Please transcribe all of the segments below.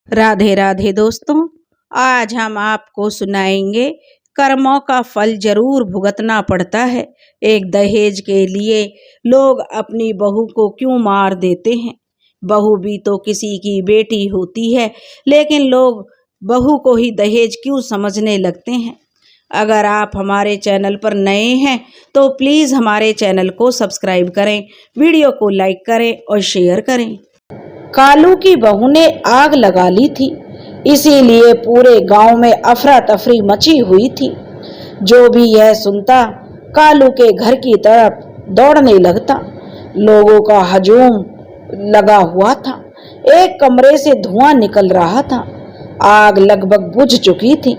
राधे राधे दोस्तों, आज हम आपको सुनाएंगे कर्मों का फल जरूर भुगतना पड़ता है। एक दहेज के लिए लोग अपनी बहू को क्यों मार देते हैं। बहू भी तो किसी की बेटी होती है, लेकिन लोग बहू को ही दहेज क्यों समझने लगते हैं। अगर आप हमारे चैनल पर नए हैं तो प्लीज़ हमारे चैनल को सब्सक्राइब करें, वीडियो को लाइक करें और शेयर करें। कालू की बहू ने आग लगा ली थी, इसीलिए पूरे गांव में अफरा तफरी मची हुई थी। जो भी यह सुनता कालू के घर की तरफ दौड़ने लगता। लोगों का हजूम लगा हुआ था। एक कमरे से धुआं निकल रहा था। आग लगभग बुझ चुकी थी।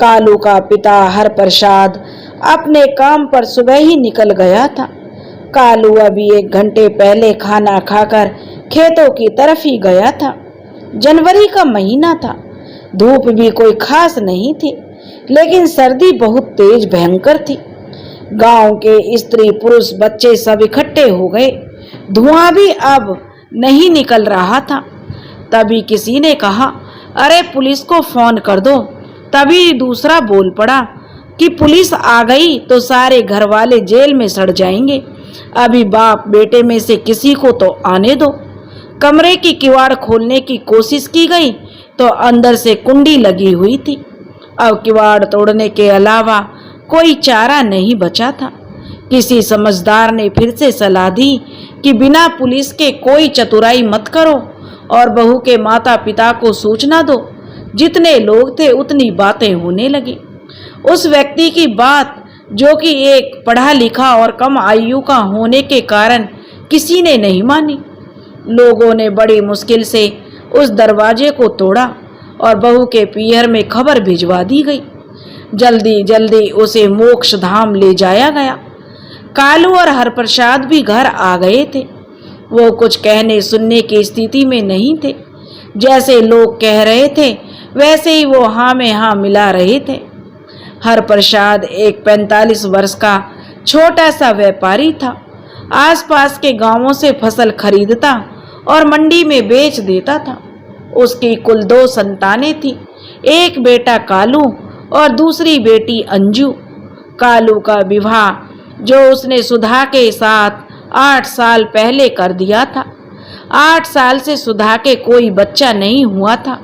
कालू का पिता हरप्रसाद अपने काम पर सुबह ही निकल गया था। कालू अभी 1 घंटे पहले खाना खाकर खेतों की तरफ ही गया था। जनवरी का महीना था। धूप भी कोई खास नहीं थी, लेकिन सर्दी बहुत तेज भयंकर थी। गांव के स्त्री पुरुष बच्चे सब इकट्ठे हो गए। धुआं भी अब नहीं निकल रहा था। तभी किसी ने कहा, अरे पुलिस को फोन कर दो। तभी दूसरा बोल पड़ा कि पुलिस आ गई तो सारे घर वाले जेल में सड़ जाएंगे। अभी बाप बेटे में से किसी को तो आने दो। कमरे की किवाड़ खोलने की कोशिश की गई तो अंदर से कुंडी लगी हुई थी। अब किवाड़ तोड़ने के अलावा कोई चारा नहीं बचा था। किसी समझदार ने फिर से सलाह दी कि बिना पुलिस के कोई चतुराई मत करो और बहू के माता पिता को सूचना दो। जितने लोग थे उतनी बातें होने लगी। उस व्यक्ति की बात, जो कि एक पढ़ा लिखा और कम आयु का होने के कारण किसी ने नहीं मानी। लोगों ने बड़ी मुश्किल से उस दरवाजे को तोड़ा और बहू के पीहर में खबर भिजवा दी गई। जल्दी जल्दी उसे मोक्ष धाम ले जाया गया। कालू और हरप्रसाद भी घर आ गए थे। वो कुछ कहने सुनने की स्थिति में नहीं थे। जैसे लोग कह रहे थे वैसे ही वो हाँ में हाँ मिला रहे थे। हरप्रसाद एक 45 वर्ष का छोटा सा व्यापारी था। आसपास के गांवों से फसल खरीदता और मंडी में बेच देता था। उसकी कुल 2 संतानें थी, एक बेटा कालू और दूसरी बेटी अंजू। कालू का विवाह जो उसने सुधा के साथ 8 साल पहले कर दिया था। 8 साल से सुधा के कोई बच्चा नहीं हुआ था,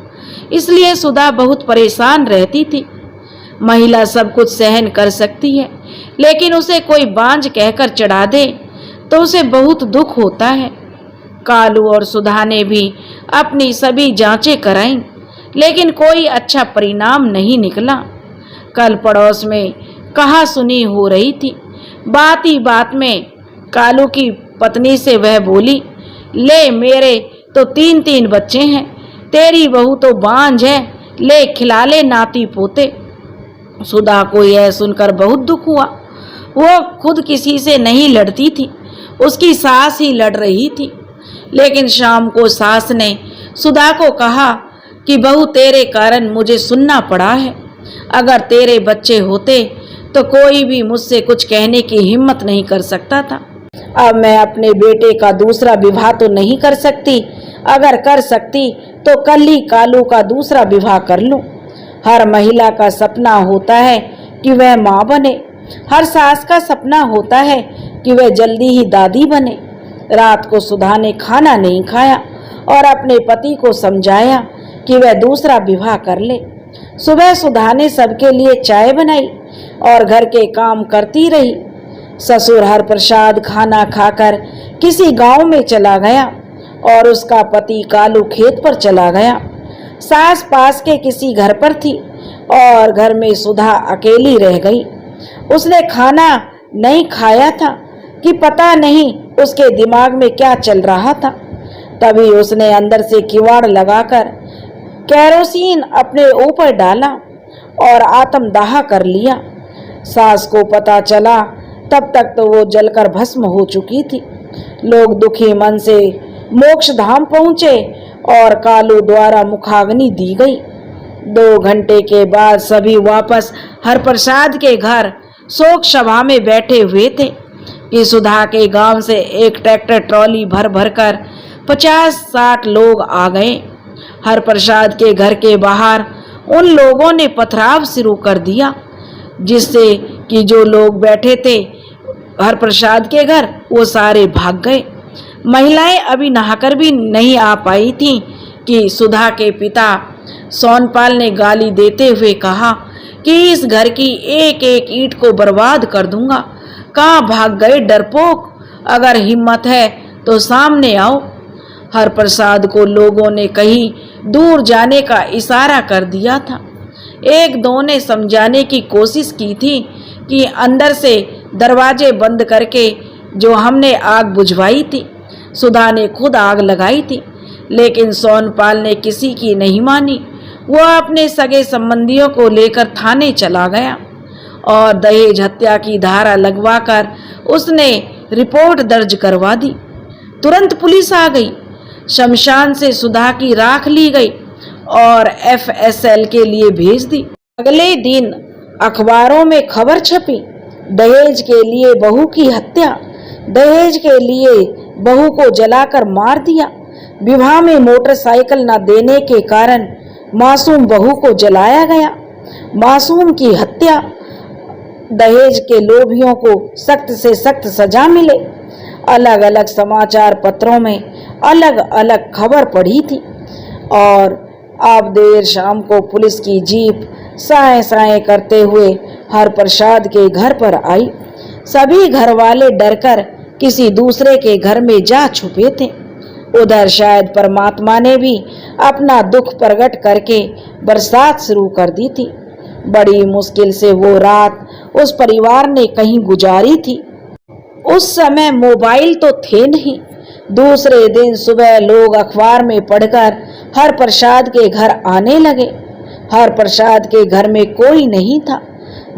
इसलिए सुधा बहुत परेशान रहती थी। महिला सब कुछ सहन कर सकती है, लेकिन उसे कोई बांझ कहकर चढ़ा दे तो उसे बहुत दुख होता है। कालू और सुधा ने भी अपनी सभी जांचें कराईं, लेकिन कोई अच्छा परिणाम नहीं निकला। कल पड़ोस में कहा सुनी हो रही थी। बात ही बात में कालू की पत्नी से वह बोली, ले मेरे तो 3-3 बच्चे हैं, तेरी बहू तो बांझ है, ले खिला ले नाती पोते। सुधा को यह सुनकर बहुत दुख हुआ। वो खुद किसी से नहीं लड़ती थी, उसकी सास ही लड़ रही थी। लेकिन शाम को सास ने सुधा को कहा कि बहू तेरे कारण मुझे सुनना पड़ा है। अगर तेरे बच्चे होते तो कोई भी मुझसे कुछ कहने की हिम्मत नहीं कर सकता था। अब मैं अपने बेटे का दूसरा विवाह तो नहीं कर सकती। अगर कर सकती तो कल ही कालू का दूसरा विवाह कर लूं। हर महिला का सपना होता है कि वह माँ बने। हर सास का सपना होता है कि वह जल्दी ही दादी बने। रात को सुधा ने खाना नहीं खाया और अपने पति को समझाया कि वह दूसरा विवाह कर ले। सुबह सुधा ने सबके लिए चाय बनाई और घर के काम करती रही। ससुर हरप्रसाद खाना खाकर किसी गांव में चला गया और उसका पति कालू खेत पर चला गया। सास पास के किसी घर पर थी और घर में सुधा अकेली रह गई। उसने खाना नहीं खाया था कि पता नहीं उसके दिमाग में क्या चल रहा था। तभी उसने अंदर से किवाड़ लगाकर केरोसिन अपने ऊपर डाला और आत्मदाह कर लिया। सास को पता चला तब तक तो वो जलकर भस्म हो चुकी थी। लोग दुखी मन से मोक्ष धाम पहुंचे और कालू द्वारा मुखाग्नि दी गई। 2 घंटे के बाद सभी वापस हरप्रसाद के घर शोक सभा में बैठे हुए थे कि सुधा के गांव से एक ट्रैक्टर ट्रॉली भर भर कर 50-60 लोग आ गए। हर प्रसाद के घर के बाहर उन लोगों ने पथराव शुरू कर दिया, जिससे कि जो लोग बैठे थे हर प्रसाद के घर वो सारे भाग गए। महिलाएं अभी नहाकर भी नहीं आ पाई थीं कि सुधा के पिता सोनपाल ने गाली देते हुए कहा कि इस घर की एक एक ईंट को बर्बाद कर दूंगा। कहाँ भाग गए डरपोक, अगर हिम्मत है तो सामने आओ। हर प्रसाद को लोगों ने कहीं दूर जाने का इशारा कर दिया था। एक दो ने समझाने की कोशिश की थी कि अंदर से दरवाजे बंद करके जो हमने आग बुझवाई थी, सुधा ने खुद आग लगाई थी, लेकिन सोनपाल ने किसी की नहीं मानी। वो अपने सगे संबंधियों को लेकर थाने चला गया और दहेज हत्या की धारा लगवाकर उसने रिपोर्ट दर्ज करवा दी। तुरंत पुलिस आ गई, शमशान से सुधा की राख ली गई और एफएसएल के लिए भेज दी। अगले दिन अखबारों में खबर छपी, दहेज के लिए बहू की हत्या, दहेज के लिए बहू को जलाकर मार दिया। विवाह में मोटरसाइकिल न देने के कारण मासूम बहू को जलाया गया, मासूम की हत्या, दहेज के लोभियों को सख्त से सख्त सजा मिले। अलग अलग समाचार पत्रों में अलग अलग खबर पढ़ी थी और अब देर शाम को पुलिस की जीप साए साए करते हुए हर प्रसाद के घर पर आई। सभी घर वाले डरकर किसी दूसरे के घर में जा छुपे थे। उधर शायद परमात्मा ने भी अपना दुख प्रकट करके बरसात शुरू कर दी थी। बड़ी मुश्किल से वो रात उस परिवार ने कहीं गुजारी थी। उस समय मोबाइल तो थे नहीं। दूसरे दिन सुबह लोग अखबार में पढ़कर हर प्रसाद के घर आने लगे। हर प्रसाद के घर में कोई नहीं था।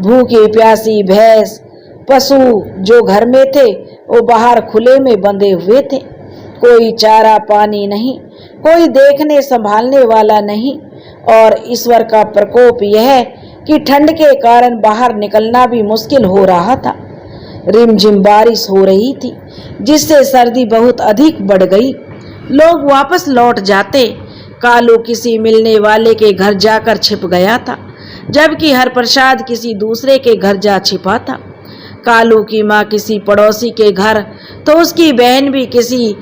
भूखी प्यासी भैंस, पशु जो घर में थे वो बाहर खुले में बंधे हुए थे। कोई चारा पानी नहीं, कोई देखने संभालने वाला नहीं। और ईश्वर का प्रकोप यह कि ठंड के कारण बाहर निकलना भी मुश्किल हो रहा था। रिमझिम बारिश हो रही थी, जिससे सर्दी बहुत अधिक बढ़ गई। लोग वापस लौट जाते। कालू किसी मिलने वाले के घर जाकर छिप गया था, जबकि हरप्रसाद किसी दूसरे के घर जा छिपा था। कालू की माँ किसी पड़ोसी के घर, तो उसकी बहन भी किसी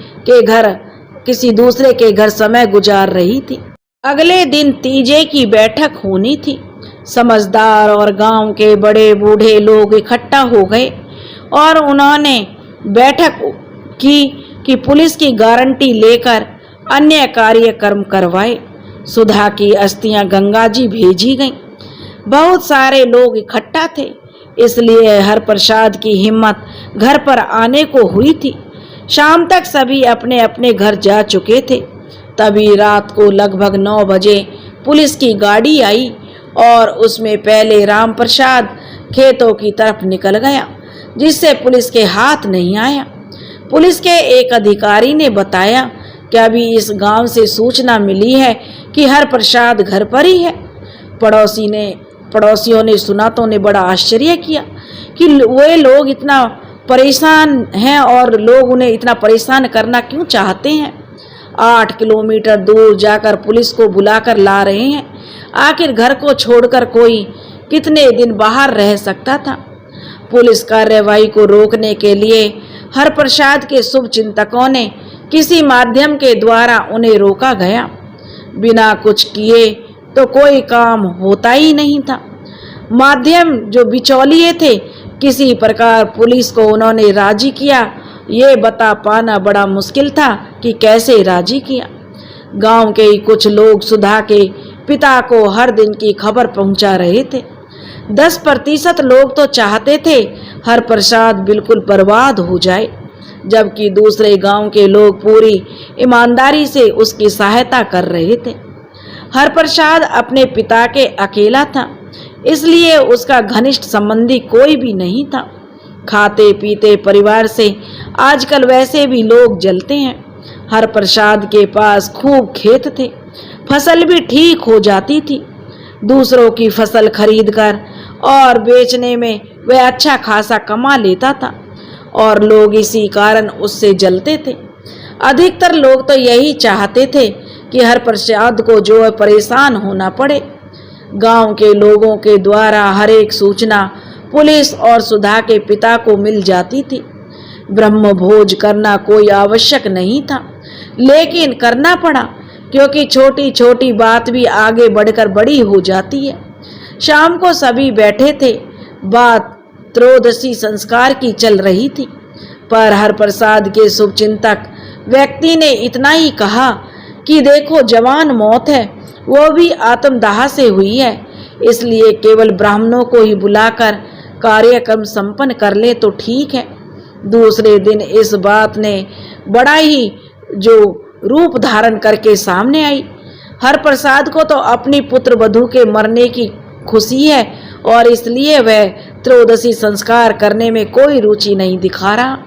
दूसरे के घर समय गुजार रही थी। अगले दिन तीजे की बैठक होनी थी। समझदार और गांव के बड़े बूढ़े लोग इकट्ठा हो गए और उन्होंने बैठक की कि पुलिस की गारंटी लेकर अन्य कार्यक्रम करवाए। सुधा की अस्थियां गंगा जी भेजी गईं। बहुत सारे लोग इकट्ठा थे, इसलिए हर प्रसाद की हिम्मत घर पर आने को हुई थी। शाम तक सभी अपने अपने घर जा चुके थे। तभी रात को लगभग 9 बजे पुलिस की गाड़ी आई और उसमें पहले राम प्रसाद खेतों की तरफ निकल गया, जिससे पुलिस के हाथ नहीं आया। पुलिस के एक अधिकारी ने बताया कि अभी इस गांव से सूचना मिली है कि हर प्रसाद घर पर ही है। पड़ोसियों ने सुना तो उन्हें बड़ा आश्चर्य किया कि वे लोग इतना परेशान हैं और लोग उन्हें इतना परेशान करना क्यों चाहते हैं। 8 किलोमीटर दूर जाकर पुलिस को बुलाकर ला रहे हैं। आखिर घर को छोड़कर कोई कितने दिन बाहर रह सकता था। पुलिस कार्रवाई को रोकने के लिए हर प्रसाद के शुभ चिंतकों ने किसी माध्यम के द्वारा उन्हें रोका गया। बिना कुछ किए तो कोई काम होता ही नहीं था। माध्यम जो बिचौलिए थे, किसी प्रकार पुलिस को उन्होंने राजी किया। ये बता पाना बड़ा मुश्किल था कि कैसे राजी किया। गांव के ही कुछ लोग सुधा के पिता को हर दिन की खबर पहुंचा रहे थे। 10% लोग तो चाहते थे हर प्रसाद बिल्कुल बर्बाद हो जाए, जबकि दूसरे गांव के लोग पूरी ईमानदारी से उसकी सहायता कर रहे थे। हर प्रसाद अपने पिता के अकेला था, इसलिए उसका घनिष्ठ संबंधी कोई भी नहीं था। खाते पीते परिवार से आजकल वैसे भी लोग जलते हैं। हर प्रसाद के पास खूब खेत थे, फसल भी ठीक हो जाती थी। दूसरों की फसल खरीदकर और बेचने में वह अच्छा खासा कमा लेता था और लोग इसी कारण उससे जलते थे। अधिकतर लोग तो यही चाहते थे कि हरप्रसाद को जो है परेशान होना पड़े। गांव के लोगों के द्वारा हर एक सूचना पुलिस और सुधा के पिता को मिल जाती थी। ब्रह्म भोज करना कोई आवश्यक नहीं था, लेकिन करना पड़ा क्योंकि छोटी छोटी बात भी आगे बढ़कर बड़ी हो जाती है। शाम को सभी बैठे थे। बात त्रयोदशी संस्कार की चल रही थी, पर हरप्रसाद के शुभचिंतक व्यक्ति ने इतना ही कहा कि देखो, जवान मौत है, वो भी आत्मदाह से हुई है, इसलिए केवल ब्राह्मणों को ही बुलाकर कार्यक्रम संपन्न कर ले तो ठीक है। दूसरे दिन इस बात ने बड़ा ही जो रूप धारण करके सामने आई। हरप्रसाद को तो अपनी पुत्र वधू के मरने की खुशी है और इसलिए वह त्रयोदशी संस्कार करने में कोई रुचि नहीं दिखा रहा।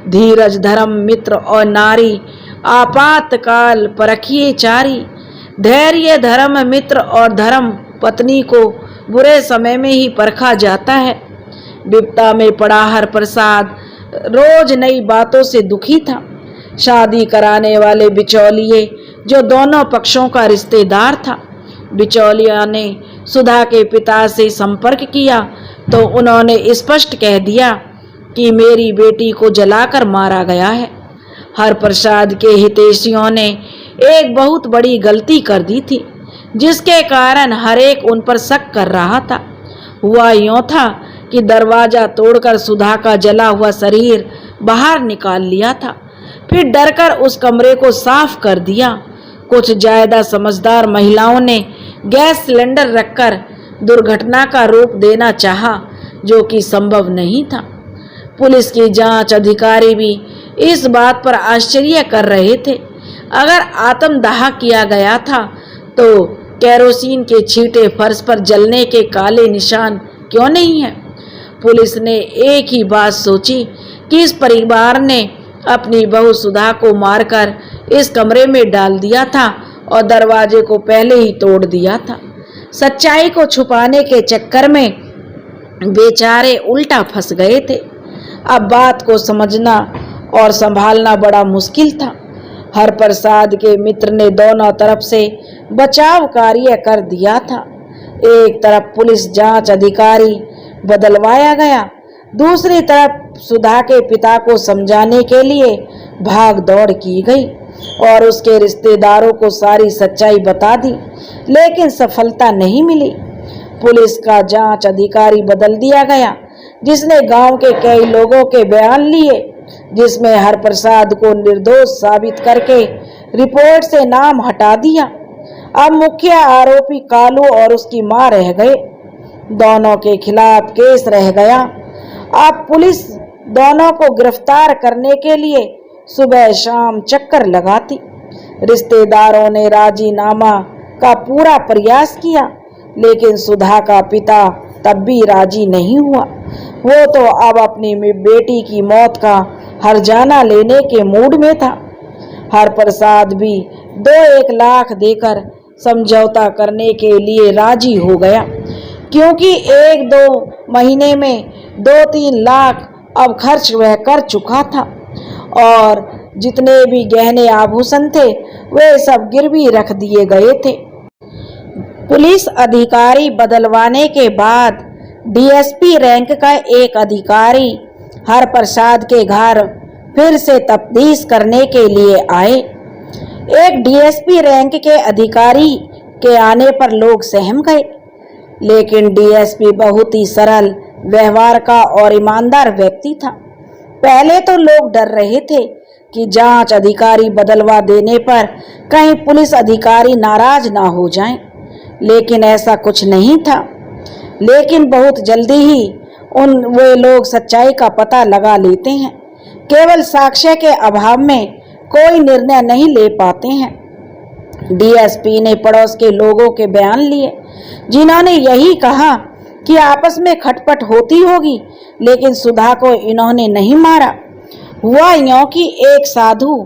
धीरज धर्म मित्र और नारी आपातकाल परखिए चारी। धैर्य धर्म मित्र और धर्म पत्नी को बुरे समय में ही परखा जाता है। विपदा में पड़ा हरप्रसाद रोज नई बातों से दुखी था। शादी कराने वाले बिचौलिए जो दोनों पक्षों का रिश्तेदार था, बिचौलिया ने सुधा के पिता से संपर्क किया तो उन्होंने स्पष्ट कह दिया कि मेरी बेटी को जलाकर मारा गया है। हरप्रसाद के हितैषियों ने एक बहुत बड़ी गलती कर दी थी, जिसके कारण हर एक उन पर शक कर रहा था। हुआ यूं था कि दरवाजा तोड़कर सुधा का जला हुआ शरीर बाहर निकाल लिया था, फिर डरकर उस कमरे को साफ कर दिया। कुछ ज्यादा समझदार महिलाओं ने गैस सिलेंडर रखकर दुर्घटना का रूप देना चाहा, जो कि संभव नहीं था। पुलिस की जांच अधिकारी भी इस बात पर आश्चर्य कर रहे थे। अगर आत्मदाह किया गया था तो केरोसिन के छींटे फर्श पर जलने के काले निशान क्यों नहीं है? पुलिस ने एक ही बात सोची कि इस परिवार ने अपनी बहू सुधा को मारकर इस कमरे में डाल दिया था और दरवाजे को पहले ही तोड़ दिया था। सच्चाई को छुपाने के चक्कर में बेचारे उल्टा फंस गए थे। अब बात को समझना और संभालना बड़ा मुश्किल था। हरप्रसाद के मित्र ने दोनों तरफ से बचाव कार्य कर दिया था। एक तरफ पुलिस जांच अधिकारी बदलवाया गया, दूसरी तरफ सुधा के पिता को समझाने के लिए भाग दौड़ की गई और उसके रिश्तेदारों को सारी सच्चाई बता दी, लेकिन सफलता नहीं मिली। पुलिस का जांच अधिकारी बदल दिया गया, जिसने गांव के कई लोगों के बयान लिए, जिसमें हरप्रसाद को निर्दोष साबित करके रिपोर्ट से नाम हटा दिया। अब मुख्य आरोपी कालू और उसकी मां रह गए। दोनों के खिलाफ केस रह गया। अब पुलिस दोनों को गिरफ्तार करने के लिए सुबह शाम चक्कर लगाती। रिश्तेदारों ने राजीनामा का पूरा प्रयास किया, लेकिन सुधा का पिता तब भी राजी नहीं हुआ। वो तो अब अपनी बेटी की मौत का हर्जाना लेने के मूड में था। हरप्रसाद भी 2-1 लाख देकर समझौता करने के लिए राजी हो गया, क्योंकि 1-2 महीने में 2-3 लाख अब खर्च वह कर चुका था और जितने भी गहने आभूषण थे वे सब गिरवी रख दिए गए थे। पुलिस अधिकारी बदलवाने के बाद डीएसपी रैंक का एक अधिकारी हरप्रसाद के घर फिर से तफ्तीश करने के लिए आए। एक डीएसपी रैंक के अधिकारी के आने पर लोग सहम गए, लेकिन डीएसपी बहुत ही सरल व्यवहार का और ईमानदार व्यक्ति था। पहले तो लोग डर रहे थे कि जांच अधिकारी बदलवा देने पर कहीं पुलिस अधिकारी नाराज ना हो जाएं, लेकिन ऐसा कुछ नहीं था। लेकिन बहुत जल्दी ही वे लोग सच्चाई का पता लगा लेते हैं। केवल साक्ष्य के अभाव में कोई निर्णय नहीं ले पाते हैं। डीएसपी ने पड़ोस के लोगों के बयान लिए, जिन्होंने यही कहा कि आपस में खटपट होती होगी, लेकिन सुधा को इन्होंने नहीं मारा। हुआ यूं कि एक साधु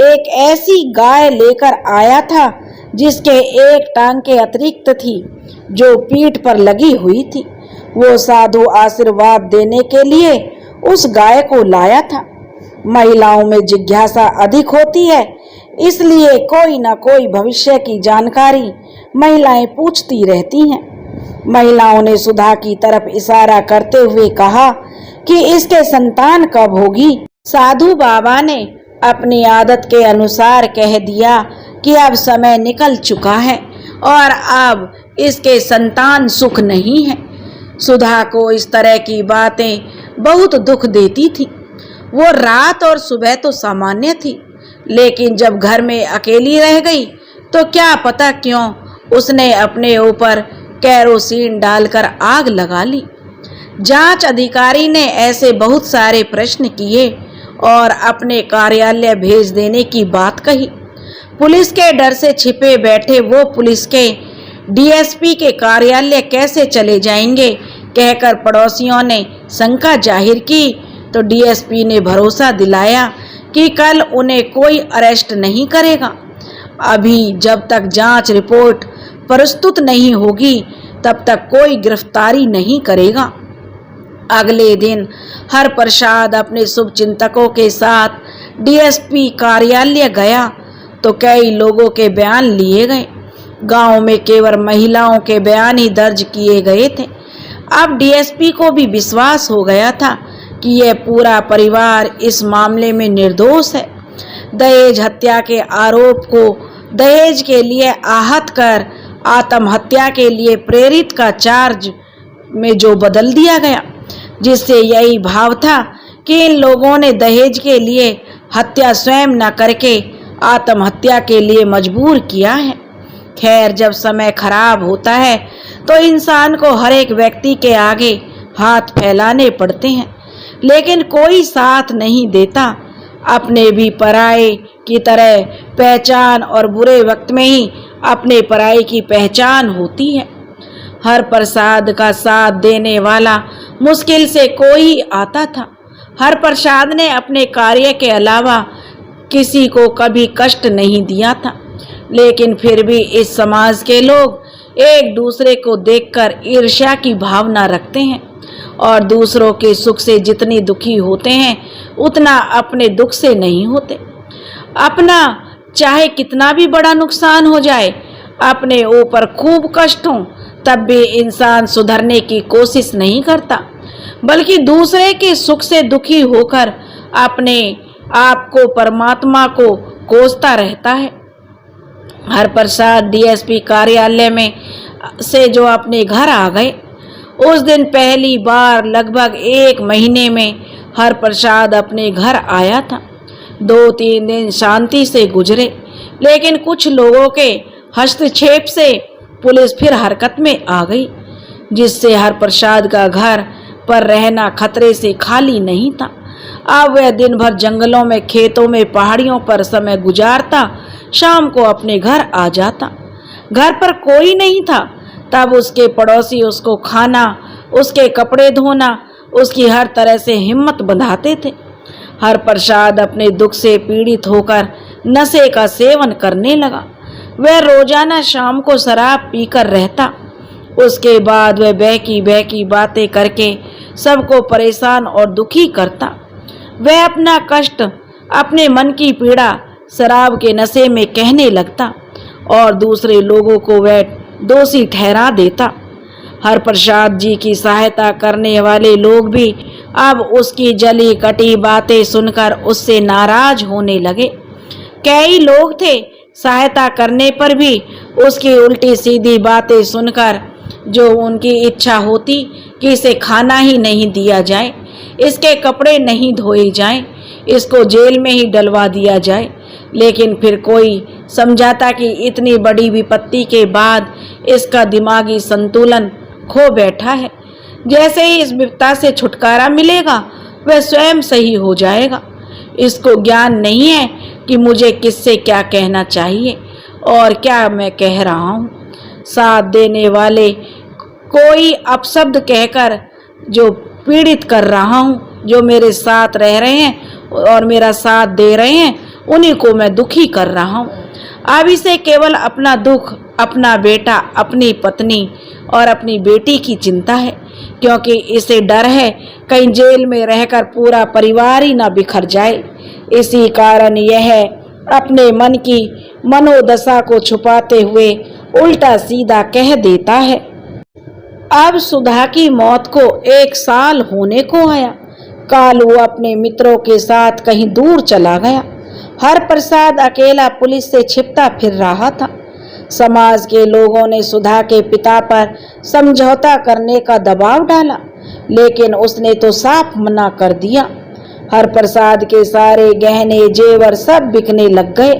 एक ऐसी गाय लेकर आया था जिसके एक टांग के अतिरिक्त थी, जो पीठ पर लगी हुई थी। वो साधु आशीर्वाद देने के लिए उस गाय को लाया था। महिलाओं में जिज्ञासा अधिक होती है, इसलिए कोई ना कोई भविष्य की जानकारी महिलाएं पूछती रहती हैं। महिलाओं ने सुधा की तरफ इशारा करते हुए कहा कि इसके संतान कब होगी। साधु बाबा ने अपनी आदत के अनुसार कह दिया कि अब समय निकल चुका है और अब इसके संतान सुख नहीं है। सुधा को इस तरह की बातें बहुत दुख देती थी। वो रात और सुबह तो सामान्य थी, लेकिन जब घर में अकेली रह गई तो क्या पता क्यों उसने अपने ऊपर कैरोसिन डालकर आग लगा ली। जांच अधिकारी ने ऐसे बहुत सारे प्रश्न किए और अपने कार्यालय भेज देने की बात कही। पुलिस के डर से छिपे बैठे वो पुलिस के डीएसपी के कार्यालय कैसे चले जाएंगे कहकर पड़ोसियों ने शंका जाहिर की, तो डीएसपी ने भरोसा दिलाया कि कल उन्हें कोई अरेस्ट नहीं करेगा। अभी जब तक जांच रिपोर्ट प्रस्तुत नहीं होगी तब तक कोई गिरफ्तारी नहीं करेगा। अगले दिन हरप्रसाद अपने शुभचिंतकों के साथ डीएसपी कार्यालय गया तो कई लोगों के बयान लिए गए। गांव में केवल महिलाओं के बयान ही दर्ज किए गए थे। अब डीएसपी को भी विश्वास हो गया था कि यह पूरा परिवार इस मामले में निर्दोष है। दहेज हत्या के आरोप को दहेज के लिए आहत कर आत्महत्या के लिए प्रेरित का चार्ज में जो बदल दिया गया, जिससे यही भाव था कि इन लोगों ने दहेज के लिए हत्या स्वयं न करके आत्महत्या के लिए मजबूर किया है। खैर, जब समय खराब होता है तो इंसान को हर एक व्यक्ति के आगे हाथ फैलाने पड़ते हैं, लेकिन कोई साथ नहीं देता। अपने भी पराये की तरह पहचान और बुरे वक्त में ही अपने पराये की पहचान होती है। हरप्रसाद का साथ देने वाला मुश्किल से कोई आता था। हरप्रसाद ने अपने कार्य के अलावा किसी को कभी कष्ट नहीं दिया था, लेकिन फिर भी इस समाज के लोग एक दूसरे को देखकर ईर्ष्या की भावना रखते हैं और दूसरों के सुख से जितनी दुखी होते हैं उतना अपने दुख से नहीं होते। अपना चाहे कितना भी बड़ा नुकसान हो जाए, अपने ऊपर खूब कष्ट हो, तब भी इंसान सुधरने की कोशिश नहीं करता, बल्कि दूसरे के सुख से दुखी होकर अपने आप को परमात्मा को कोसता रहता है। हरप्रसाद डीएसपी कार्यालय में से जो अपने घर आ गए, उस दिन पहली बार लगभग 1 महीने में हरप्रसाद अपने घर आया था। 2-3 दिन शांति से गुजरे, लेकिन कुछ लोगों के हस्तक्षेप से पुलिस फिर हरकत में आ गई, जिससे हरप्रसाद का घर पर रहना खतरे से खाली नहीं था। अब वह दिन भर जंगलों में, खेतों में, पहाड़ियों पर समय गुजारता, शाम को अपने घर आ जाता। घर पर कोई नहीं था, तब उसके पड़ोसी उसको खाना, उसके कपड़े धोना, उसकी हर तरह से हिम्मत बंधाते थे। हरप्रसाद अपने दुख से पीड़ित होकर नशे का सेवन करने लगा। वह रोजाना शाम को शराब पीकर रहता। उसके बाद वह बहकी बहकी बातें करके सबको परेशान और दुखी करता। वह अपना कष्ट, अपने मन की पीड़ा शराब के नशे में कहने लगता और दूसरे लोगों को वह दोषी ठहरा देता। हरप्रसाद जी की सहायता करने वाले लोग भी अब उसकी जली कटी बातें सुनकर उससे नाराज होने लगे। कई लोग थे सहायता करने पर भी उसकी उल्टी सीधी बातें सुनकर, जो उनकी इच्छा होती कि इसे खाना ही नहीं दिया जाए, इसके कपड़े नहीं धोए जाएं, इसको जेल में ही डलवा दिया जाए। लेकिन फिर कोई समझाता कि इतनी बड़ी विपत्ति के बाद इसका दिमागी संतुलन खो बैठा है, जैसे ही इस विपत्ता से छुटकारा मिलेगा वह स्वयं सही हो जाएगा। इसको ज्ञान नहीं है कि मुझे किससे क्या कहना चाहिए और क्या मैं कह रहा हूँ। साथ देने वाले कोई अपशब्द कहकर जो पीड़ित कर रहा हूँ, जो मेरे साथ रह रहे हैं और मेरा साथ दे रहे हैं, उन्हीं को मैं दुखी कर रहा हूँ। अब इसे केवल अपना दुख, अपना बेटा, अपनी पत्नी और अपनी बेटी की चिंता है, क्योंकि इसे डर है कहीं जेल में रहकर पूरा परिवार ही ना बिखर जाए। इसी कारण यह अपने मन की मनोदशा को छुपाते हुए उल्टा सीधा कह देता है। अब सुधा की मौत को 1 साल होने को आया। कालू अपने मित्रों के साथ कहीं दूर चला गया। हरप्रसाद अकेला पुलिस से छिपता फिर रहा था। समाज के लोगों ने सुधा के पिता पर समझौता करने का दबाव डाला, लेकिन उसने तो साफ मना कर दिया। हरप्रसाद के सारे गहने जेवर सब बिकने लग गए।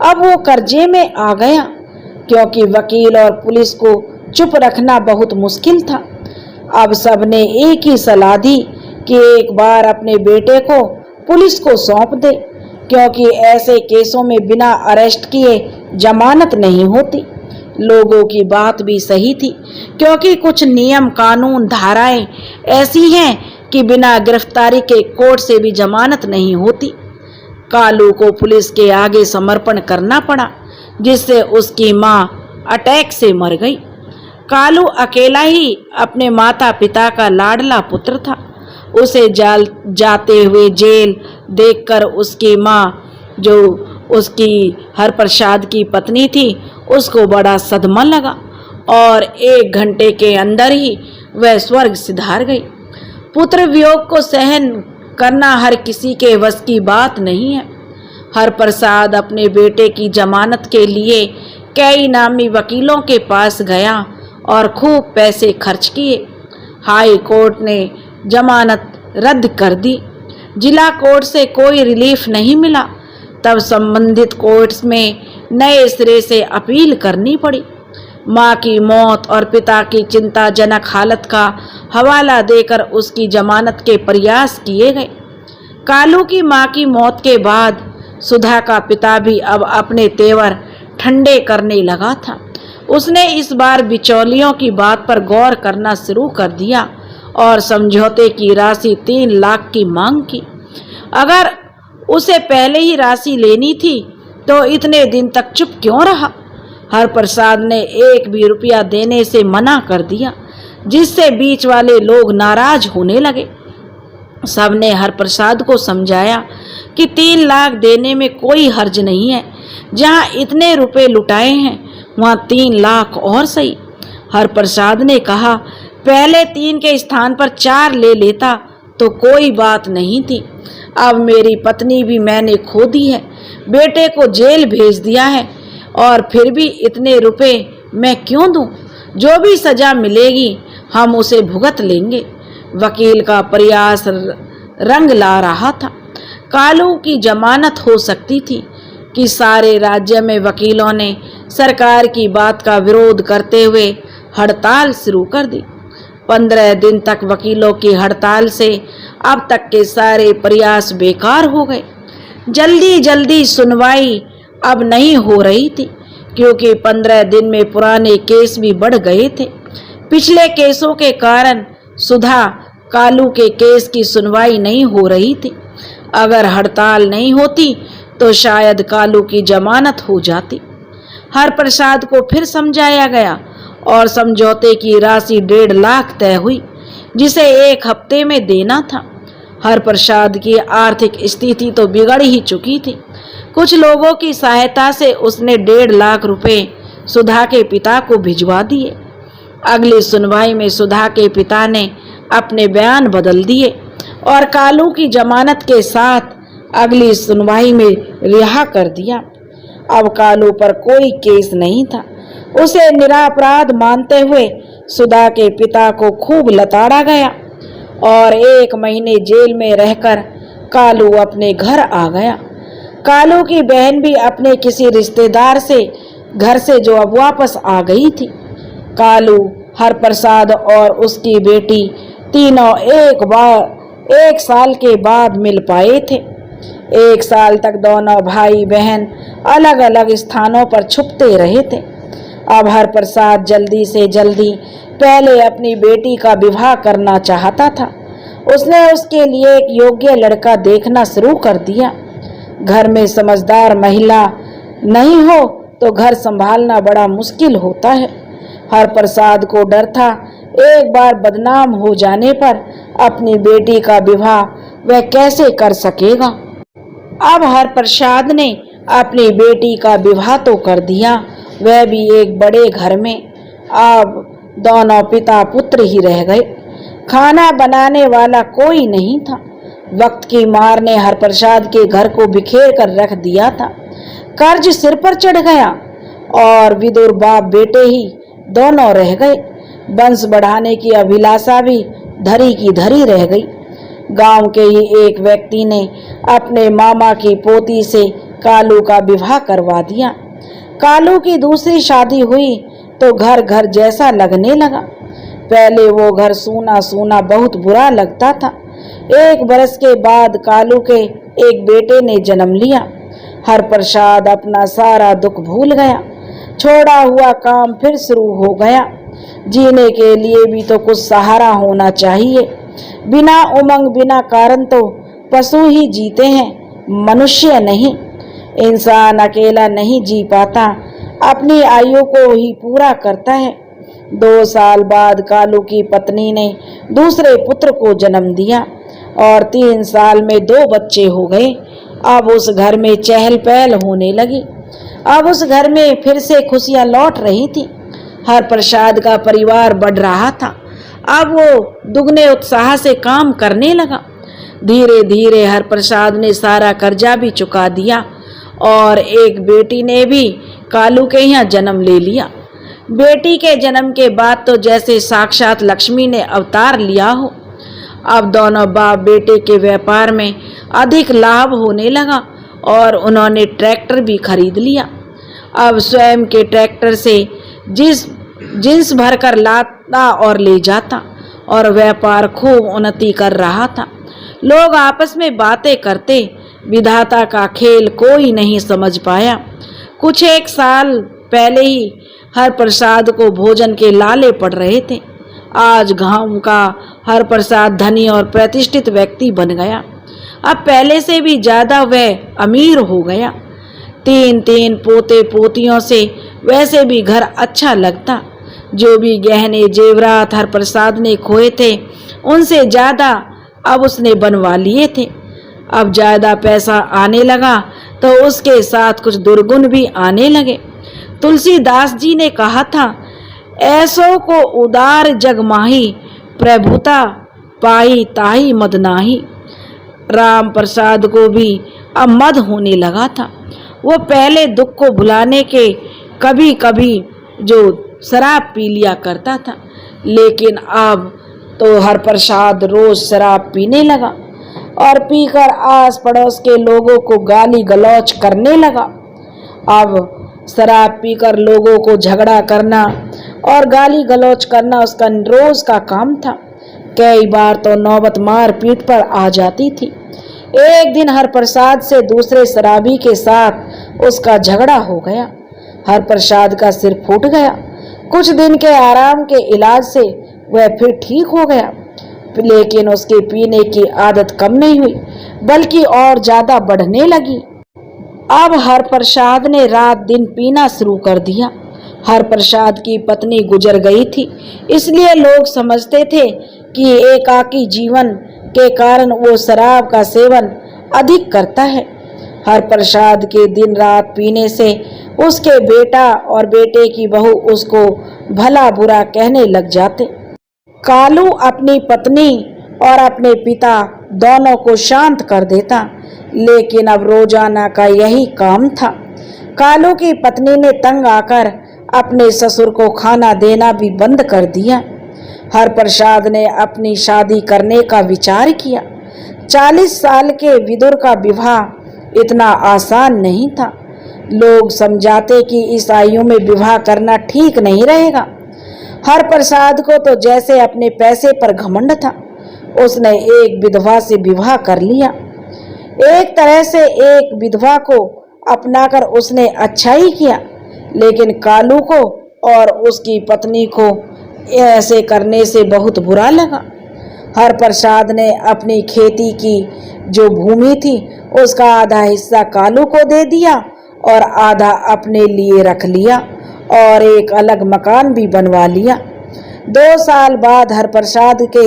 अब वो कर्जे में आ गया, क्योंकि वकील और पुलिस को चुप रखना बहुत मुश्किल था। अब सबने एक ही सलाह दी कि एक बार अपने बेटे को पुलिस को सौंप दे, क्योंकि ऐसे केसों में बिना अरेस्ट किए जमानत नहीं होती। लोगों की बात भी सही थी, क्योंकि कुछ नियम कानून धाराएं ऐसी हैं कि बिना गिरफ्तारी के कोर्ट से भी जमानत नहीं होती। कालू को पुलिस के आगे समर्पण करना पड़ा, जिससे उसकी मां अटैक से मर गई। कालू अकेला ही अपने माता पिता का लाडला पुत्र था। उसे जाते हुए जेल देखकर उसकी मां, जो उसकी हरप्रसाद की पत्नी थी, उसको बड़ा सदमा लगा और 1 घंटे के अंदर ही वह स्वर्ग सिधार गई। पुत्र वियोग को सहन करना हर किसी के वश की बात नहीं है। हरप्रसाद अपने बेटे की जमानत के लिए कई नामी वकीलों के पास गया और खूब पैसे खर्च किए। हाई कोर्ट ने जमानत रद्द कर दी। जिला कोर्ट से कोई रिलीफ नहीं मिला। तब संबंधित कोर्ट्स में नए सिरे से अपील करनी पड़ी। मां की मौत और पिता की चिंताजनक हालत का हवाला देकर उसकी जमानत के प्रयास किए गए। कालू की मां की मौत के बाद सुधा का पिता भी अब अपने तेवर ठंडे करने लगा था। उसने इस बार बिचौलियों की बात पर गौर करना शुरू कर दिया और समझौते की राशि 3 लाख की मांग की। अगर उसे पहले ही राशि लेनी थी तो इतने दिन तक चुप क्यों रहा? हरप्रसाद ने 1 भी रुपया देने से मना कर दिया, जिससे बीच वाले लोग नाराज होने लगे। सबने हरप्रसाद को समझाया कि 3 लाख देने में कोई हर्ज नहीं है। जहां इतने रुपए लुटाए हैं वहां 3 लाख और सही। हरप्रसाद ने कहा, पहले 3 के स्थान पर 4 ले लेता तो कोई बात नहीं थी। अब मेरी पत्नी भी मैंने खो दी है, बेटे को जेल भेज दिया है, और फिर भी इतने रुपए मैं क्यों दूं? जो भी सजा मिलेगी हम उसे भुगत लेंगे। वकील का प्रयास रंग ला रहा था। कालू की जमानत हो सकती थी कि सारे राज्य में वकीलों ने सरकार की बात का विरोध करते हुए हड़ताल शुरू कर दी। 15 दिन तक वकीलों की हड़ताल से अब तक के सारे प्रयास बेकार हो गए। जल्दी जल्दी सुनवाई अब नहीं हो रही थी, क्योंकि 15 दिन में पुराने केस भी बढ़ गए थे। पिछले केसों के कारण सुधा कालू के केस की सुनवाई नहीं हो रही थी। अगर हड़ताल नहीं होती तो शायद कालू की जमानत हो जाती। हरप्रसाद को फिर समझाया गया और समझौते की राशि 1.5 लाख तय हुई, जिसे 1 हफ्ते में देना था। हरप्रसाद की आर्थिक स्थिति तो बिगड़ ही चुकी थी। कुछ लोगों की सहायता से उसने 1.5 लाख रुपए सुधा के पिता को भिजवा दिए। अगली सुनवाई में सुधा के पिता ने अपने बयान बदल दिए और कालू की जमानत के साथ अगली सुनवाई में रिहा कर दिया। अब कालू पर कोई केस नहीं था। उसे निरपराध मानते हुए सुधा के पिता को खूब लताड़ा गया और 1 महीने जेल में रहकर कालू अपने घर आ गया। कालू की बहन भी अपने किसी रिश्तेदार से घर से जो अब वापस आ गई थी। कालू, हरप्रसाद और उसकी बेटी तीनों 1 साल के बाद मिल पाए थे। 1 साल तक दोनों भाई बहन अलग अलग स्थानों पर छुपते रहे थे। अब हरप्रसाद जल्दी से जल्दी पहले अपनी बेटी का विवाह करना चाहता था। उसने उसके लिए एक योग्य लड़का देखना शुरू कर दिया। घर में समझदार महिला नहीं हो तो घर संभालना बड़ा मुश्किल होता है। हरप्रसाद को डर था, एक बार बदनाम हो जाने पर अपनी बेटी का विवाह वह कैसे कर सकेगा। अब हरप्रसाद ने अपनी बेटी का विवाह तो कर दिया, वह भी एक बड़े घर में। अब दोनों पिता पुत्र ही रह गए। खाना बनाने वाला कोई नहीं था। वक्त की मार ने हरप्रसाद के घर को बिखेर कर रख दिया था। कर्ज सिर पर चढ़ गया और विदुर बाप बेटे ही दोनों रह गए। वंश बढ़ाने की अभिलाषा भी धरी की धरी रह गई। गांव के ही एक व्यक्ति ने अपने मामा की पोती से कालू का विवाह करवा दिया। कालू की दूसरी शादी हुई तो घर घर जैसा लगने लगा। पहले वो घर सूना सूना बहुत बुरा लगता था। 1 बरस के बाद कालू के एक बेटे ने जन्म लिया। हरप्रसाद अपना सारा दुख भूल गया। छोड़ा हुआ काम फिर शुरू हो गया। जीने के लिए भी तो कुछ सहारा होना चाहिए। बिना उमंग बिना कारण तो पशु ही जीते हैं, मनुष्य नहीं। इंसान अकेला नहीं जी पाता, अपनी आयु को ही पूरा करता है। 2 साल बाद कालू की पत्नी ने दूसरे पुत्र को जन्म दिया और 3 साल में 2 बच्चे हो गए। अब उस घर में चहल पहल होने लगी। अब उस घर में फिर से खुशियां लौट रही थी। हरप्रसाद का परिवार बढ़ रहा था। अब वो दुगने उत्साह से काम करने लगा। धीरे धीरे हरप्रसाद ने सारा कर्जा भी चुका दिया और एक बेटी ने भी कालू के यहाँ जन्म ले लिया। बेटी के जन्म के बाद तो जैसे साक्षात लक्ष्मी ने अवतार लिया हो। अब दोनों बाप बेटे के व्यापार में अधिक लाभ होने लगा और उन्होंने ट्रैक्टर भी खरीद लिया। अब स्वयं के ट्रैक्टर से जिन्स भरकर लाता और ले जाता और व्यापार खूब उन्नति कर रहा था। लोग आपस में बातें करते। विधाता का खेल कोई नहीं समझ पाया। कुछ 1 साल पहले ही हरप्रसाद को भोजन के लाले पड़ रहे थे। आज गांव का हरप्रसाद धनी और प्रतिष्ठित व्यक्ति बन गया। अब पहले से भी ज्यादा वह अमीर हो गया। 3 पोते पोतियों से वैसे भी घर अच्छा लगता। जो भी गहने जेवरात हरप्रसाद ने खोए थे उनसे ज्यादा अब उसने बनवा लिए थे। अब ज्यादा पैसा आने लगा तो उसके साथ कुछ दुर्गुण भी आने लगे। तुलसीदास जी ने कहा था, ऐसो को उदार जग माही, प्रभुता पाई ताही मद नाही। राम प्रसाद को भी अब मद होने लगा था। वो पहले दुख को भुलाने के कभी कभी जो शराब पी लिया करता था, लेकिन अब तो हरप्रसाद रोज शराब पीने लगा और पीकर आस पड़ोस के लोगों को गाली गलौज करने लगा। अब शराब पीकर लोगों को झगड़ा करना और गाली गलौज करना उसका रोज का काम था। कई बार तो नौबत मार पीट पर आ जाती थी। एक दिन हरप्रसाद से दूसरे शराबी के साथ उसका झगड़ा हो गया। हरप्रसाद का सिर फूट गया। कुछ दिन के आराम के इलाज से वह फिर ठीक हो गया, लेकिन उसके पीने की आदत कम नहीं हुई बल्कि और ज्यादा बढ़ने लगी। अब हरप्रसाद ने रात दिन पीना शुरू कर दिया। हरप्रसाद की पत्नी गुजर गई थी, इसलिए लोग समझते थे कि एकाकी जीवन के कारण वो शराब का सेवन अधिक करता है। हरप्रसाद के दिन रात पीने से उसके बेटा और बेटे की बहू उसको भला बुरा कहने लग जाते। कालू अपनी पत्नी और अपने पिता दोनों को शांत कर देता, लेकिन अब रोजाना का यही काम था। कालू की पत्नी ने तंग आकर अपने ससुर को खाना देना भी बंद कर दिया। हरप्रसाद ने अपनी शादी करने का विचार किया। 40 साल के विदुर का विवाह इतना आसान नहीं था। लोग समझाते कि इस आयु में विवाह करना ठीक नहीं रहेगा। हरप्रसाद को तो जैसे अपने पैसे पर घमंड था। उसने एक विधवा से विवाह कर लिया। एक तरह से एक विधवा को अपनाकर उसने अच्छा ही किया, लेकिन कालू को और उसकी पत्नी को ऐसे करने से बहुत बुरा लगा। हरप्रसाद ने अपनी खेती की जो भूमि थी उसका आधा हिस्सा कालू को दे दिया और आधा अपने लिए रख लिया और एक अलग मकान भी बनवा लिया। 2 साल बाद हरप्रसाद के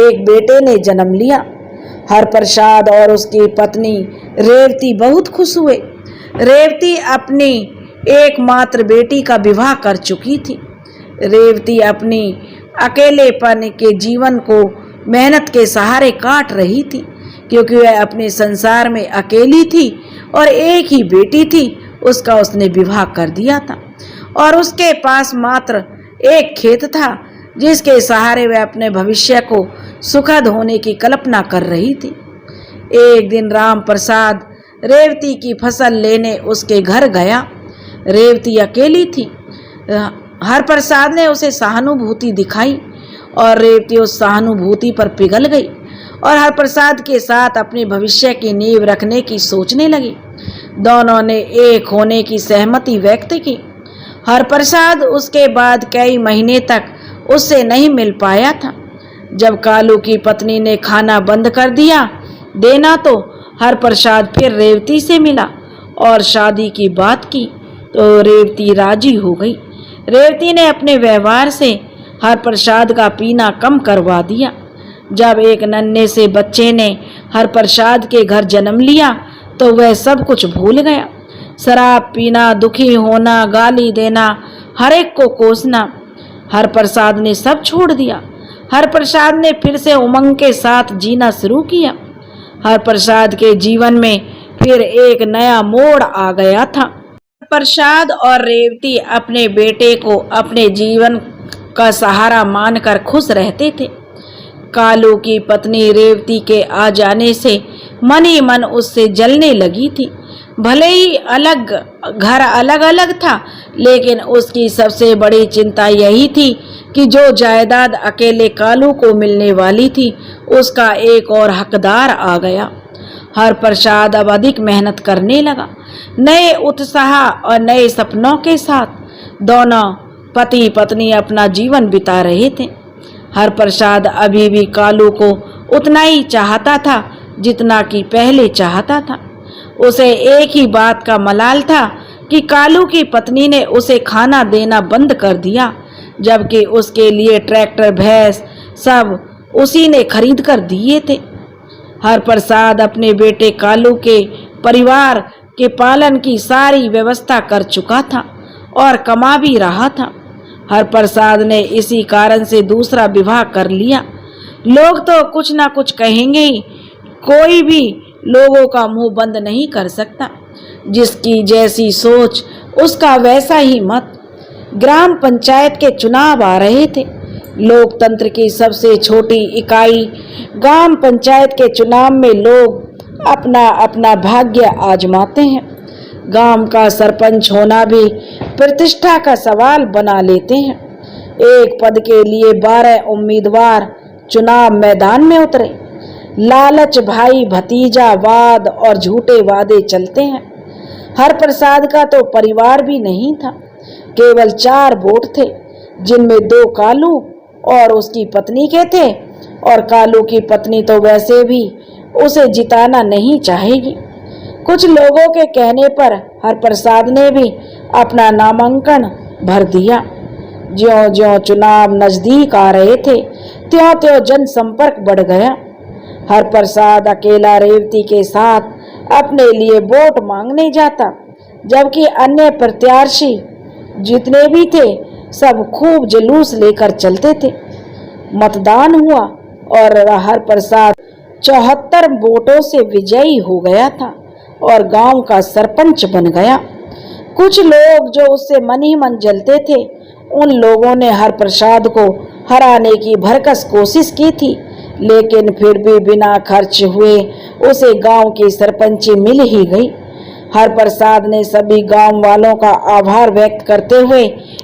एक बेटे ने जन्म लिया। हरप्रसाद और उसकी पत्नी रेवती बहुत खुश हुए। रेवती अपनी एकमात्र बेटी का विवाह कर चुकी थी। रेवती अपनी अकेलेपन के जीवन को मेहनत के सहारे काट रही थी, क्योंकि वह अपने संसार में अकेली थी और एक ही बेटी थी, उसका उसने विवाह कर दिया था और उसके पास मात्र एक खेत था जिसके सहारे वह अपने भविष्य को सुखद होने की कल्पना कर रही थी। एक दिन राम प्रसाद रेवती की फसल लेने उसके घर गया। रेवती अकेली थी। हरप्रसाद ने उसे सहानुभूति दिखाई और रेवती उस सहानुभूति पर पिघल गई और हरप्रसाद के साथ अपने भविष्य की नींव रखने की सोचने लगी। दोनों ने एक होने की सहमति व्यक्त की। हरप्रसाद उसके बाद कई महीने तक उससे नहीं मिल पाया था। जब कालू की पत्नी ने खाना बंद कर दिया देना तो हरप्रसाद फिर रेवती से मिला और शादी की बात की तो रेवती राजी हो गई। रेवती ने अपने व्यवहार से हरप्रसाद का पीना कम करवा दिया। जब एक नन्हे से बच्चे ने हरप्रसाद के घर जन्म लिया तो वह सब कुछ भूल गया। शराब पीना, दुखी होना, गाली देना, हर एक को कोसना, हरप्रसाद ने सब छोड़ दिया। हरप्रसाद ने फिर से उमंग के साथ जीना शुरू किया। हरप्रसाद के जीवन में फिर एक नया मोड़ आ गया था। हरप्रसाद और रेवती अपने बेटे को अपने जीवन का सहारा मानकर खुश रहते थे। कालू की पत्नी रेवती के आ जाने से मन ही मन उससे जलने लगी थी। भले ही घर अलग अलग था, लेकिन उसकी सबसे बड़ी चिंता यही थी कि जो जायदाद अकेले कालू को मिलने वाली थी उसका एक और हकदार आ गया। हरप्रसाद अब अधिक मेहनत करने लगा। नए उत्साह और नए सपनों के साथ दोनों पति पत्नी अपना जीवन बिता रहे थे। हरप्रसाद अभी भी कालू को उतना ही चाहता था जितना कि पहले चाहता था। उसे एक ही बात का मलाल था कि कालू की पत्नी ने उसे खाना देना बंद कर दिया, जबकि उसके लिए ट्रैक्टर, भैंस सब उसी ने खरीद कर दिए थे। हरप्रसाद अपने बेटे कालू के परिवार के पालन की सारी व्यवस्था कर चुका था और कमा भी रहा था। हरप्रसाद ने इसी कारण से दूसरा विवाह कर लिया। लोग तो कुछ ना कुछ कहेंगे ही, कोई भी लोगों का मुंह बंद नहीं कर सकता। जिसकी जैसी सोच उसका वैसा ही मत। ग्राम पंचायत के चुनाव आ रहे थे। लोकतंत्र की सबसे छोटी इकाई ग्राम पंचायत के चुनाव में लोग अपना अपना भाग्य आजमाते हैं। गांव का सरपंच होना भी प्रतिष्ठा का सवाल बना लेते हैं। एक पद के लिए 12 उम्मीदवार चुनाव मैदान में उतरे। लालच, भाई भतीजा वाद और झूठे वादे चलते हैं। हरप्रसाद का तो परिवार भी नहीं था। केवल 4 वोट थे, जिनमें 2 कालू और उसकी पत्नी के थे, और कालू की पत्नी तो वैसे भी उसे जिताना नहीं चाहेगी। कुछ लोगों के कहने पर हरप्रसाद ने भी अपना नामांकन भर दिया। ज्यों-ज्यों चुनाव नजदीक आ रहे थे, त्यों-त्यों जनसंपर्क बढ़ गया। हरप्रसाद अकेला रेवती के साथ अपने लिए वोट मांगने जाता, जबकि अन्य प्रत्याशी जितने भी थे सब खूब जुलूस लेकर चलते थे। मतदान हुआ और हरप्रसाद 74 वोटों से विजयी हो गया था और गांव का सरपंच बन गया। कुछ लोग जो उससे मन ही मन जलते थे, उन लोगों ने हरप्रसाद को हराने की भरकस कोशिश की थी, लेकिन फिर भी बिना खर्च हुए उसे गांव की सरपंची मिल ही गई। हरप्रसाद ने सभी गांव वालों का आभार व्यक्त करते हुए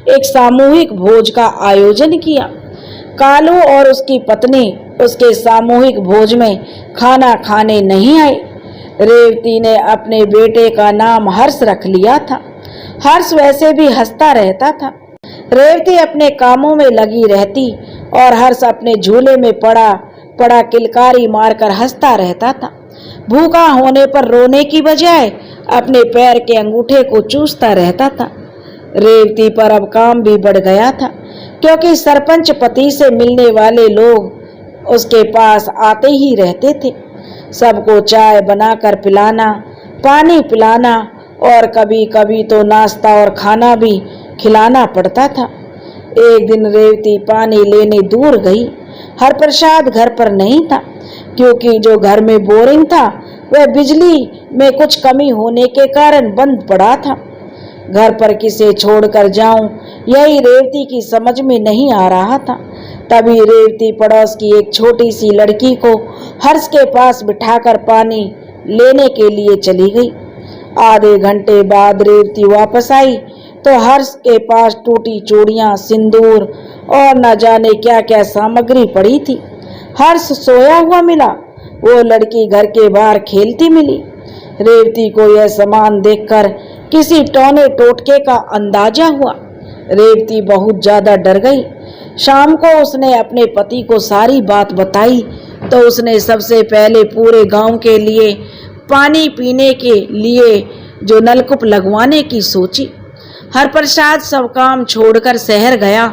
एक सामूहिक भोज का आयोजन किया। कालू और उसकी पत्नी उसके सामूहिक भोज में खाना खाने नहीं आई। रेवती ने अपने बेटे का नाम हर्ष रख लिया था। हर्ष वैसे भी हंसता रहता था। रेवती अपने कामों में लगी रहती और हर्ष अपने झूले में पड़ा किलकारी मारकर हंसता रहता था। भूखा होने पर रोने की बजाय अपने पैर के अंगूठे को चूसता रहता था। रेवती पर अब काम भी बढ़ गया था, क्योंकि सरपंच पति से मिलने वाले लोग उसके पास आते ही रहते थे। सबको चाय बनाकर पिलाना, पानी पिलाना और कभी कभी तो नाश्ता और खाना भी खिलाना पड़ता था। एक दिन रेवती पानी लेने दूर गई। हरप्रसाद घर पर नहीं था, क्योंकि जो घर में बोरिंग था वह बिजली में कुछ कमी होने के कारण बंद पड़ा था। घर पर किसे छोड़कर जाऊं, यही रेवती की समझ में नहीं आ रहा था। तभी रेवती पड़ोस की एक छोटी सी लड़की को हर्ष के पास बिठाकर पानी लेने के लिए चली गई। आधे घंटे बाद रेवती वापस आई तो हर्ष के पास टूटी चूड़ियां, सिंदूर और न जाने क्या क्या सामग्री पड़ी थी। हर्ष सोया हुआ मिला, वो लड़की घर के बाहर खेलती मिली। रेवती को यह सामान देखकर किसी टोने टोटके का अंदाजा हुआ। रेवती बहुत ज्यादा डर गई। शाम को उसने अपने पति को सारी बात बताई तो उसने सबसे पहले पूरे गांव के लिए पानी पीने के लिए जो नलकूप लगवाने की सोची। हरप्रसाद सब काम छोड़कर शहर गया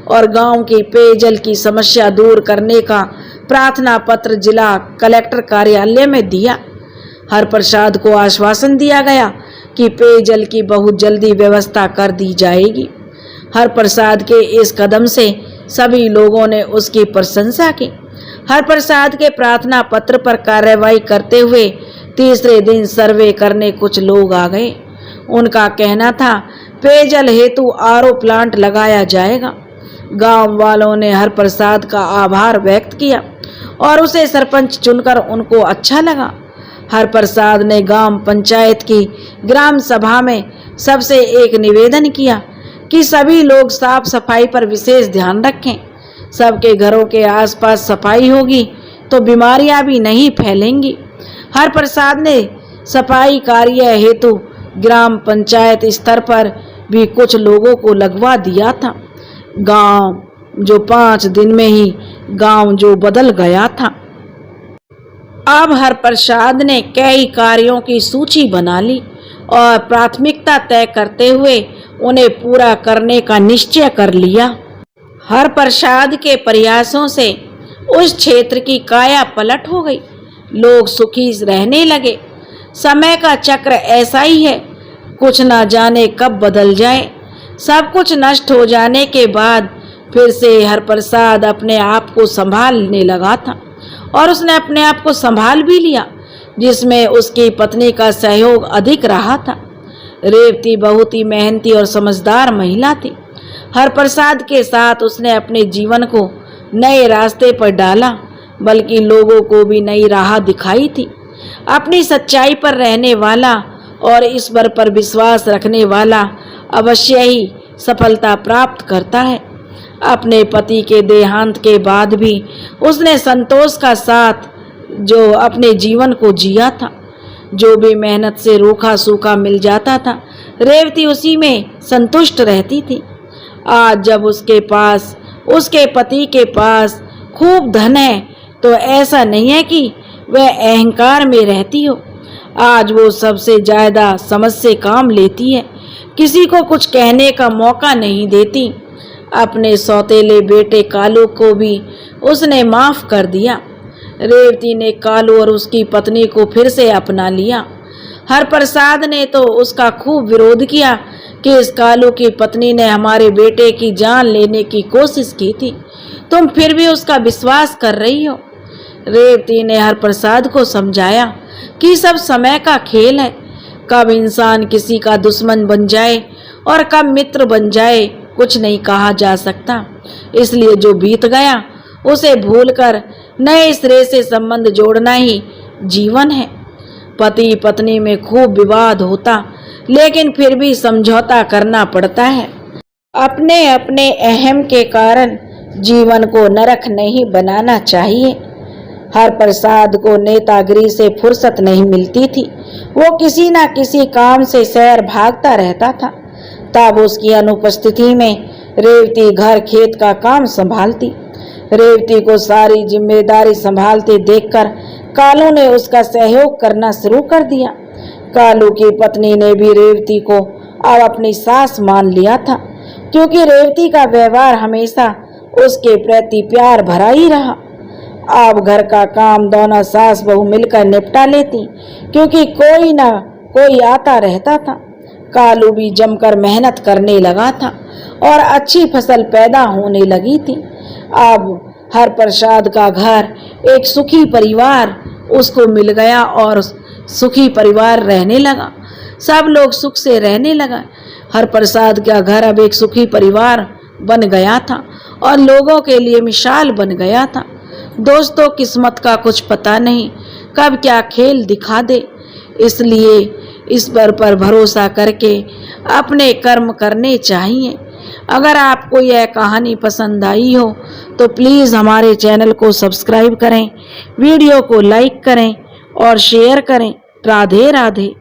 और गांव की पेयजल की समस्या दूर करने का प्रार्थना पत्र जिला कलेक्टर कार्यालय में दिया। हरप्रसाद को आश्वासन दिया गया कि पेयजल की बहुत जल्दी व्यवस्था कर दी जाएगी। हरप्रसाद के इस कदम से सभी लोगों ने उसकी प्रशंसा की। हरप्रसाद के प्रार्थना पत्र पर कार्रवाई करते हुए तीसरे दिन सर्वे करने कुछ लोग आ गए। उनका कहना था पेयजल हेतु आरओ प्लांट लगाया जाएगा। गांव वालों ने हरप्रसाद का आभार व्यक्त किया और उसे सरपंच चुनकर उनको अच्छा लगा। हरप्रसाद ने ग्राम पंचायत की ग्राम सभा में सबसे एक निवेदन किया कि सभी लोग साफ सफाई पर विशेष ध्यान रखें। सबके घरों के आसपास सफाई होगी तो बीमारियां भी नहीं फैलेंगी। हरप्रसाद ने सफाई कार्य हेतु ग्राम पंचायत स्तर पर भी कुछ लोगों को लगवा दिया था। गांव जो 5 दिन में ही गांव जो बदल गया था। अब हरप्रसाद ने कई कार्यों की सूची बना ली और प्राथमिकता तय करते हुए उन्हें पूरा करने का निश्चय कर लिया। हरप्रसाद के प्रयासों से उस क्षेत्र की काया पलट हो गई। लोग सुखी रहने लगे। समय का चक्र ऐसा ही है, कुछ ना जाने कब बदल जाए। सब कुछ नष्ट हो जाने के बाद फिर से हरप्रसाद अपने आप को संभालने लगा था और उसने अपने आप को संभाल भी लिया, जिसमें उसकी पत्नी का सहयोग अधिक रहा था। रेवती बहुत ही मेहनती और समझदार महिला थी। हरप्रसाद के साथ उसने अपने जीवन को नए रास्ते पर डाला, बल्कि लोगों को भी नई राह दिखाई थी। अपनी सच्चाई पर रहने वाला और ईश्वर पर विश्वास रखने वाला अवश्य ही सफलता प्राप्त करता है। अपने पति के देहांत के बाद भी उसने संतोष का साथ जो अपने जीवन को जिया था। जो भी मेहनत से रूखा सूखा मिल जाता था, रेवती उसी में संतुष्ट रहती थी। आज जब उसके पास, उसके पति के पास खूब धन है, तो ऐसा नहीं है कि वह अहंकार में रहती हो। आज वो सबसे ज्यादा समझ से काम लेती है, किसी को कुछ कहने का मौका नहीं देती। अपने सौतेले बेटे कालू को भी उसने माफ कर दिया। रेवती ने कालू और उसकी पत्नी को फिर से अपना लिया। हरप्रसाद ने तो उसका खूब विरोध किया कि इस कालू की पत्नी ने हमारे बेटे की जान लेने की कोशिश की थी, तुम फिर भी उसका विश्वास कर रही हो। रेवती ने हरप्रसाद को समझाया कि सब समय का खेल है, कब इंसान किसी का दुश्मन बन जाए और कब मित्र बन जाए कुछ नहीं कहा जा सकता। इसलिए जो बीत गया उसे भूलकर नए सिरे से संबंध जोड़ना ही जीवन है। पति पत्नी में खूब विवाद होता, लेकिन फिर भी समझौता करना पड़ता है। अपने अपने अहम के कारण जीवन को नरक नहीं बनाना चाहिए। हरप्रसाद को नेतागिरी से फुर्सत नहीं मिलती थी। वो किसी ना किसी काम से शहर भागता रहता था। तब उसकी अनुपस्थिति में रेवती घर खेत का काम संभालती। रेवती को सारी जिम्मेदारी संभालते देखकर कालू ने उसका सहयोग करना शुरू कर दिया। कालू की पत्नी ने भी रेवती को अब अपनी सास मान लिया था, क्योंकि रेवती का व्यवहार हमेशा उसके प्रति प्यार भरा ही रहा। अब घर का काम दोनों सास बहू मिलकर निपटा लेती, क्योंकि कोई ना कोई आता रहता था। कालू भी जमकर मेहनत करने लगा था और अच्छी फसल पैदा होने लगी थी। अब हर प्रसाद का घर एक सुखी परिवार उसको मिल गया और सुखी परिवार रहने लगा। सब लोग सुख से रहने लगा। हर प्रसाद का घर अब एक सुखी परिवार बन गया था और लोगों के लिए मिसाल बन गया था। दोस्तों, किस्मत का कुछ पता नहीं कब क्या खेल दिखा दे, इसलिए इस पर भरोसा करके अपने कर्म करने चाहिए। अगर आपको यह कहानी पसंद आई हो तो प्लीज़ हमारे चैनल को सब्सक्राइब करें, वीडियो को लाइक करें और शेयर करें। राधे राधे।